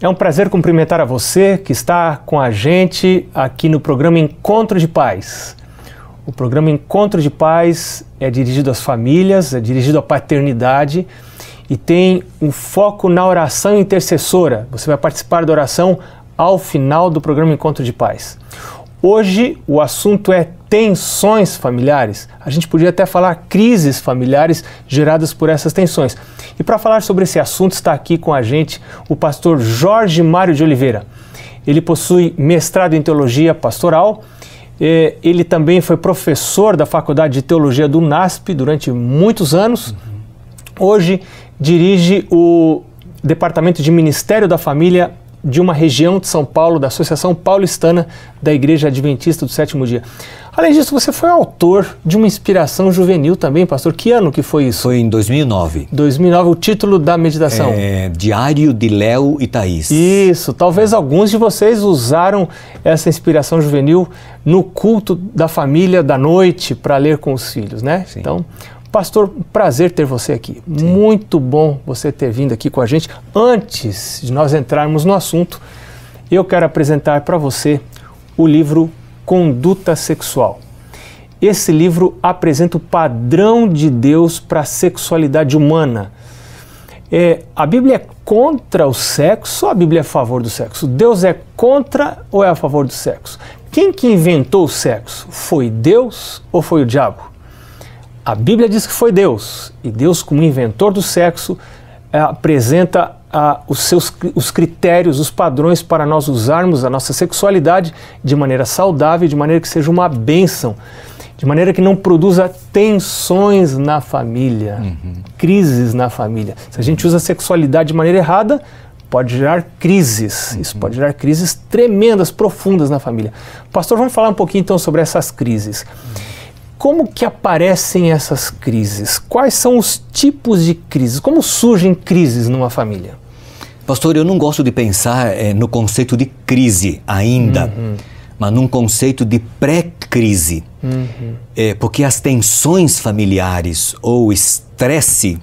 É um prazer cumprimentar a você que está com a gente aqui no programa Encontro de Paz. O programa Encontro de Paz é dirigido às famílias, é dirigido à paternidade e tem um foco na oração intercessora. Você vai participar da oração ao final do programa Encontro de Paz. Hoje o assunto é tensões familiares. A gente podia até falar crises familiares geradas por essas tensões. E para falar sobre esse assunto está aqui com a gente o pastor Jorge Mário de Oliveira. Ele possui mestrado em teologia pastoral. Ele também foi professor da Faculdade de Teologia do UNASP durante muitos anos. Hoje dirige o Departamento de Ministério da Família de uma região de São Paulo, da Associação Paulistana da Igreja Adventista do Sétimo Dia. Além disso, você foi autor de uma inspiração juvenil também, pastor. Que ano que foi isso? Foi em 2009. 2009, o título da meditação? Diário de Léo e Thaís. Isso, talvez alguns de vocês usaram essa inspiração juvenil no culto da família da noite para ler com os filhos, né? Sim. Então, pastor, prazer ter você aqui. Sim. Muito bom você ter vindo aqui com a gente. Antes de nós entrarmos no assunto, eu quero apresentar para você o livro Conduta Sexual. Esse livro apresenta o padrão de Deus para a sexualidade humana. A Bíblia é contra o sexo ou a Bíblia é a favor do sexo? Deus é contra ou é a favor do sexo? Quem que inventou o sexo? Foi Deus ou foi o diabo? A Bíblia diz que foi Deus, e Deus, como inventor do sexo, apresenta os critérios, os padrões para nós usarmos a nossa sexualidade de maneira saudável, de maneira que seja uma bênção, de maneira que não produza tensões na família, crises na família. Se a gente usa a sexualidade de maneira errada, pode gerar crises. Isso pode gerar crises tremendas, profundas na família. Pastor, vamos falar um pouquinho então sobre essas crises. Como que aparecem essas crises? Quais são os tipos de crises? Como surgem crises numa família? Pastor, eu não gosto de pensar no conceito de crise ainda, mas num conceito de pré-crise. Porque as tensões familiares ou o estresse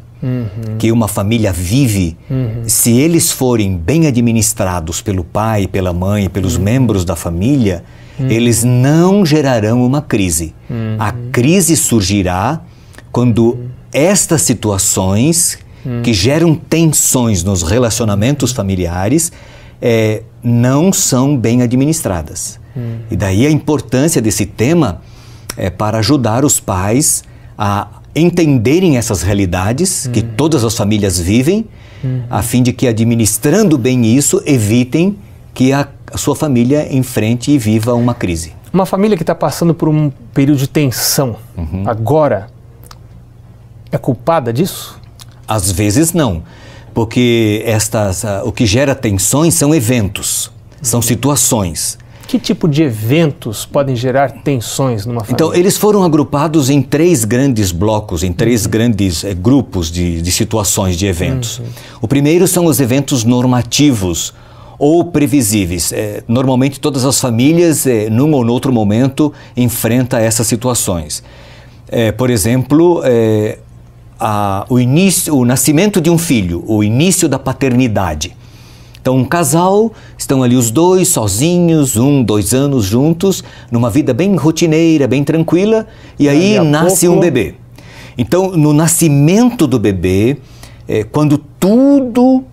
que uma família vive, se eles forem bem administrados pelo pai, pela mãe, pelos membros da família, eles não gerarão uma crise. A crise surgirá quando estas situações que geram tensões nos relacionamentos familiares não são bem administradas. E daí a importância desse tema para ajudar os pais a entenderem essas realidades que todas as famílias vivem, a fim de que, administrando bem isso, evitem que a sua família enfrente e viva uma crise. Uma família que está passando por um período de tensão, agora, é culpada disso? Às vezes não, porque o que gera tensões são eventos, são situações. Que tipo de eventos podem gerar tensões numa família? Então, eles foram agrupados em 3 grandes blocos, em 3 grandes grupos de situações, de eventos. O primeiro são os eventos normativos, ou previsíveis. Normalmente todas as famílias, num ou outro momento, enfrentam essas situações. Por exemplo, o nascimento de um filho, o início da paternidade. Então, um casal, estão ali os dois sozinhos, 1, 2 anos juntos, numa vida bem rotineira, bem tranquila, e aí nasce um bebê. Então, no nascimento do bebê, quando tudo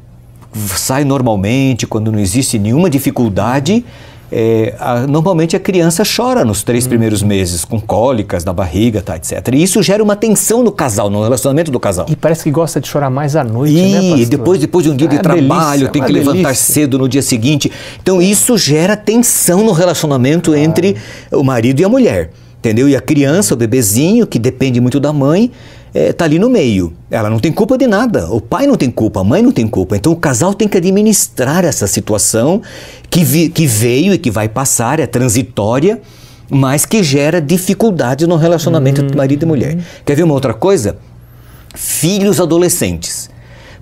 sai normalmente, quando não existe nenhuma dificuldade, normalmente a criança chora nos 3 primeiros meses, com cólicas na barriga, etc. E isso gera uma tensão no casal, no relacionamento do casal. E parece que gosta de chorar mais à noite, né, pastor? E depois de um dia de trabalho, tem que levantar cedo no dia seguinte. Então isso gera tensão no relacionamento entre o marido e a mulher, entendeu? E a criança, o bebezinho, que depende muito da mãe, está ali no meio. Ela não tem culpa de nada. O pai não tem culpa, a mãe não tem culpa. Então o casal tem que administrar essa situação que veio e que vai passar, é transitória, mas que gera dificuldade no relacionamento entre marido e mulher. Quer ver uma outra coisa? Filhos adolescentes.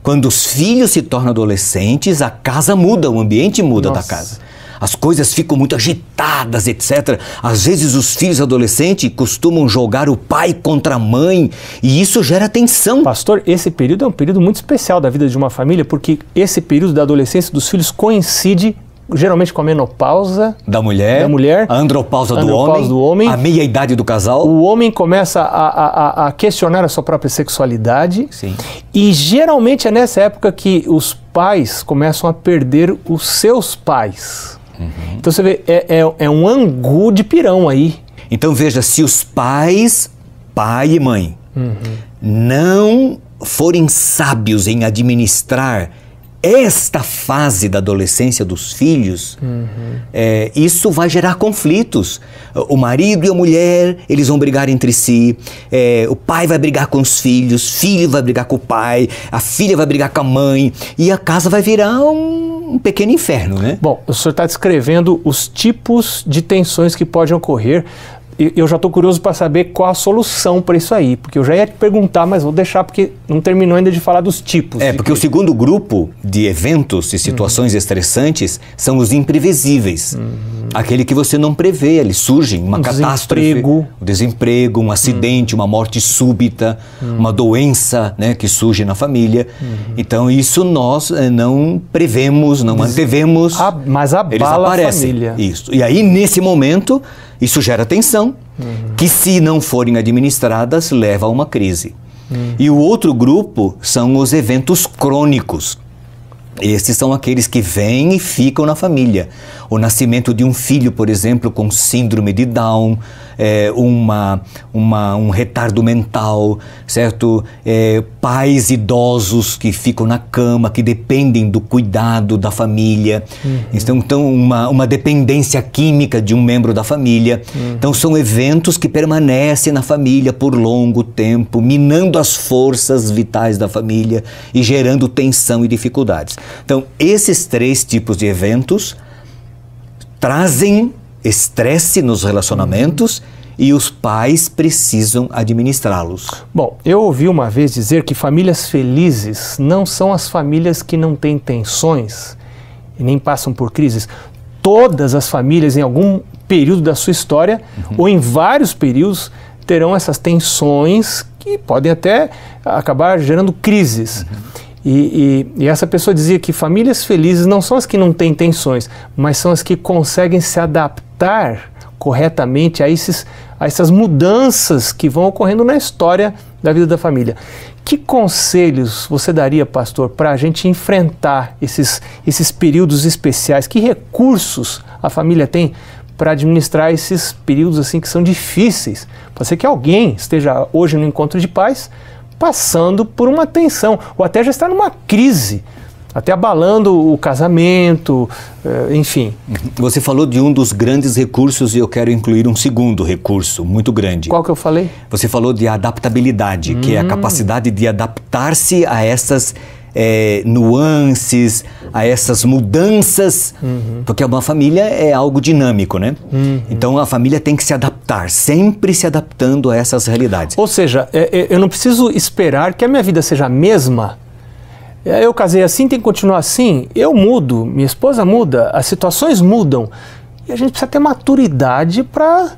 Quando os filhos se tornam adolescentes, a casa muda, o ambiente muda da casa. as coisas ficam muito agitadas, etc. Às vezes os filhos adolescentes costumam jogar o pai contra a mãe e isso gera tensão. Pastor, esse período é um período muito especial da vida de uma família, porque esse período da adolescência dos filhos coincide geralmente com a menopausa da mulher, a andropausa do homem, a meia-idade do casal. O homem começa a questionar a sua própria sexualidade. Sim. E geralmente é nessa época que os pais começam a perder os seus pais. Então você vê, é um angu de pirão aí. Então veja, se os pais, pai e mãe, não forem sábios em administrar esta fase da adolescência dos filhos, isso vai gerar conflitos. O marido e a mulher, eles vão brigar entre si, o pai vai brigar com os filhos, filho vai brigar com o pai, a filha vai brigar com a mãe, e a casa vai virar um pequeno inferno, né? Bom, o senhor está descrevendo os tipos de tensões que podem ocorrer. Eu já estou curioso para saber qual a solução para isso aí, porque eu já ia te perguntar, mas vou deixar porque não terminou ainda de falar dos tipos. Porque o segundo grupo de eventos e situações estressantes são os imprevisíveis. Aquele que você não prevê, eles surgem, uma catástrofe, o desemprego, um acidente, uma morte súbita, uma doença, né, que surge na família. Então isso nós não prevemos, não antevemos, mas abala eles aparecem. A família. Isso. E aí nesse momento isso gera tensão, que se não forem administradas leva a uma crise. E o outro grupo são os eventos crônicos. Esses são aqueles que vêm e ficam na família. O nascimento de um filho, por exemplo, com síndrome de Down, um retardo mental, certo? Pais idosos que ficam na cama, que dependem do cuidado da família. Então uma dependência química de um membro da família. Então são eventos que permanecem na família por longo tempo, minando as forças vitais da família e gerando tensão e dificuldades. Então esses três tipos de eventos trazem estresse nos relacionamentos e os pais precisam administrá-los. Bom, eu ouvi uma vez dizer que famílias felizes não são as famílias que não têm tensões e nem passam por crises. Todas as famílias, em algum período da sua história, ou em vários períodos, terão essas tensões que podem até acabar gerando crises. E essa pessoa dizia que famílias felizes não são as que não têm tensões, mas são as que conseguem se adaptar corretamente a essas mudanças que vão ocorrendo na história da vida da família. Que conselhos você daria, pastor, para a gente enfrentar esses períodos especiais? Que recursos a família tem para administrar esses períodos assim que são difíceis? Pode ser que alguém esteja hoje no encontro de pais passando por uma tensão, ou até já está numa crise, até abalando o casamento, enfim. Você falou de um dos grandes recursos e eu quero incluir um segundo recurso muito grande. Qual que eu falei? Você falou de adaptabilidade, que é a capacidade de adaptar-se a essas nuances, a essas mudanças, porque uma família é algo dinâmico, né? Então a família tem que se adaptar, sempre se adaptando a essas realidades. Ou seja, eu não preciso esperar que a minha vida seja a mesma. Eu casei assim, tem que continuar assim. Eu mudo, minha esposa muda, as situações mudam. E a gente precisa ter maturidade para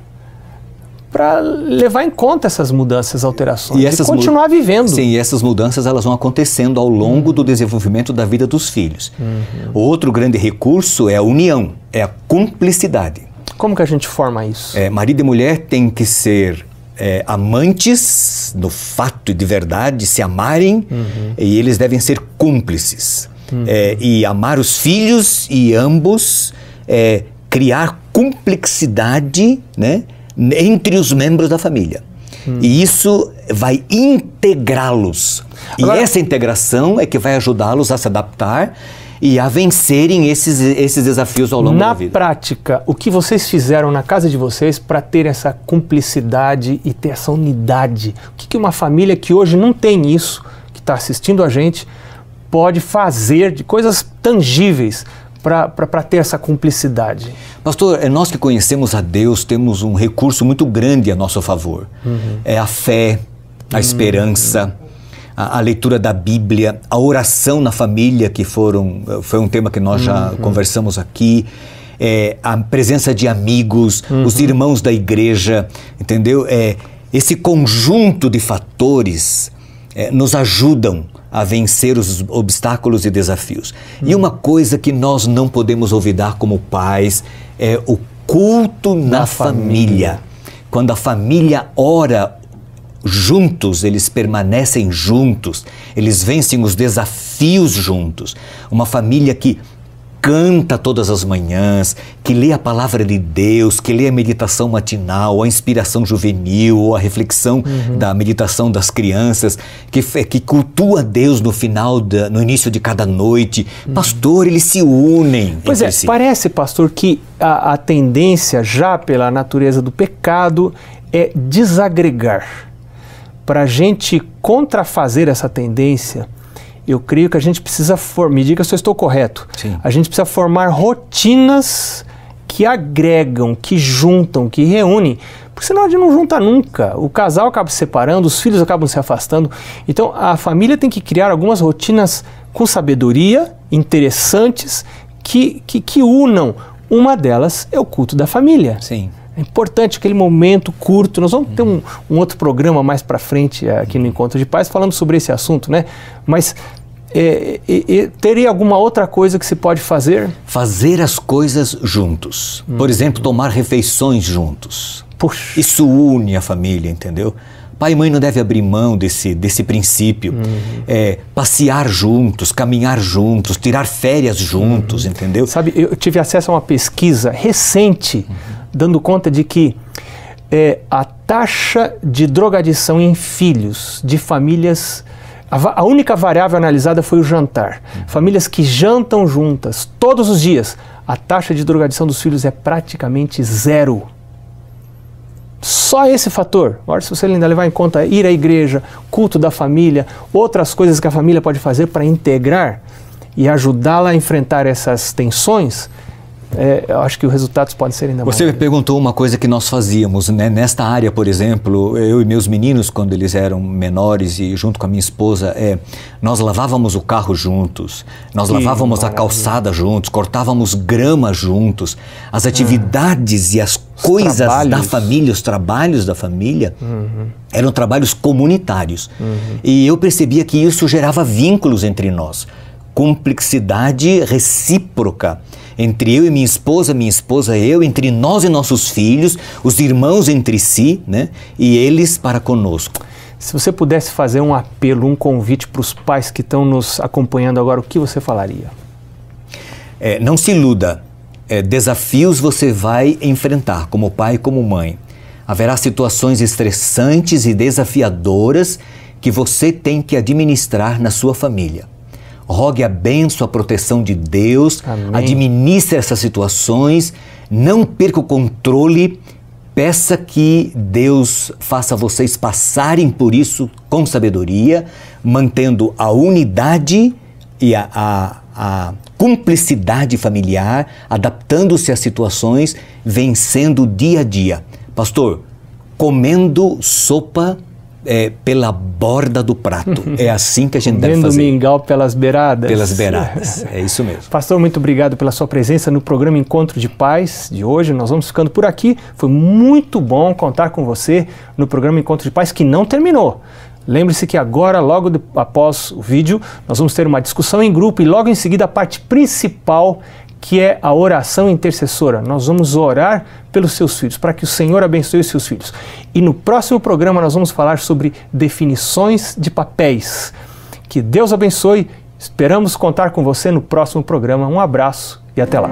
levar em conta essas mudanças, alterações e continuar vivendo. Sim, e essas mudanças elas vão acontecendo ao longo do desenvolvimento da vida dos filhos. O outro grande recurso é a união, é a cumplicidade. Como que a gente forma isso? Marido e mulher têm que ser amantes no fato e de verdade, se amarem, e eles devem ser cúmplices. E amar os filhos e ambos criar cumplicidade, né, entre os membros da família. E isso vai integrá-los. E essa integração é que vai ajudá-los a se adaptar e a vencerem esses desafios ao longo da vida. Na prática, o que vocês fizeram na casa de vocês para ter essa cumplicidade e ter essa unidade? O que uma família que hoje não tem isso, que está assistindo a gente, pode fazer de coisas tangíveis para ter essa cumplicidade? Pastor, nós que conhecemos a Deus temos um recurso muito grande a nosso favor. É a fé, a esperança, a leitura da Bíblia, a oração na família, que foi um tema que nós já conversamos aqui. a presença de amigos, os irmãos da igreja, entendeu? Esse conjunto de fatores nos ajudam a vencer os obstáculos e desafios. E uma coisa que nós não podemos olvidar como pais é o culto na família. Quando a família ora juntos, eles permanecem juntos, eles vencem os desafios juntos. Uma família que canta todas as manhãs, que lê a palavra de Deus, que lê a meditação matinal, a inspiração juvenil, ou a reflexão da meditação das crianças, que cultua Deus no início de cada noite. Pastor, eles se unem. Pois é, parece, pastor, que a tendência, já pela natureza do pecado, é desagregar. Para a gente contrafazer essa tendência, eu creio que a gente precisa me diga se eu estou correto. Sim. A gente precisa formar rotinas que agregam, que juntam, que reúnem, porque senão a gente não junta nunca. O casal acaba se separando, os filhos acabam se afastando. Então a família tem que criar algumas rotinas com sabedoria, interessantes, que unam. Uma delas é o culto da família. Sim. É importante aquele momento curto. Nós vamos ter um outro programa mais para frente aqui no Encontro de Pais falando sobre esse assunto, né? Mas teria alguma outra coisa que se pode fazer? Fazer as coisas juntos. Por exemplo, tomar refeições juntos. Puxa. Isso une a família, entendeu? Pai e mãe não devem abrir mão desse princípio. Passear juntos, caminhar juntos, tirar férias juntos, entendeu? Sabe, eu tive acesso a uma pesquisa recente dando conta de que a taxa de drogadição em filhos de famílias, a única variável analisada foi o jantar. Famílias que jantam juntas todos os dias, a taxa de drogadição dos filhos é praticamente zero. Só esse fator. Agora, se você ainda levar em conta ir à igreja, culto da família, outras coisas que a família pode fazer para integrar e ajudá-la a enfrentar essas tensões, eu acho que os resultados podem ser ainda mais. Você me perguntou uma coisa que nós fazíamos, né? Nesta área, por exemplo, eu e meus meninos, quando eles eram menores e junto com a minha esposa, nós lavávamos o carro juntos, nós lavávamos a calçada juntos, cortávamos grama juntos, as atividades e as coisas da família, os trabalhos da família, eram trabalhos comunitários. E eu percebia que isso gerava vínculos entre nós, cumplicidade recíproca. Entre eu e minha esposa e eu, entre nós e nossos filhos, os irmãos entre si, né? E eles para conosco. Se você pudesse fazer um apelo, um convite para os pais que estão nos acompanhando agora, o que você falaria? Não se iluda. Desafios você vai enfrentar como pai e como mãe. Haverá situações estressantes e desafiadoras que você tem que administrar na sua família. Rogue a bênção, a proteção de Deus, Amém. Administre essas situações, não perca o controle, peça que Deus faça vocês passarem por isso com sabedoria, mantendo a unidade e a cumplicidade familiar, adaptando-se às situações, vencendo dia a dia. Pastor, comendo sopa pela borda do prato. É assim que a gente deve fazer. Comendo mingau pelas beiradas. Pelas beiradas, é isso mesmo. Pastor, muito obrigado pela sua presença no programa Encontro de Pais de hoje. Nós vamos ficando por aqui. Foi muito bom contar com você no programa Encontro de Pais, que não terminou. Lembre-se que agora, logo após o vídeo, nós vamos ter uma discussão em grupo e logo em seguida a parte principal, que é a oração intercessora. Nós vamos orar pelos seus filhos, para que o Senhor abençoe os seus filhos. E no próximo programa nós vamos falar sobre definições de papéis. Que Deus abençoe. Esperamos contar com você no próximo programa. Um abraço e até lá.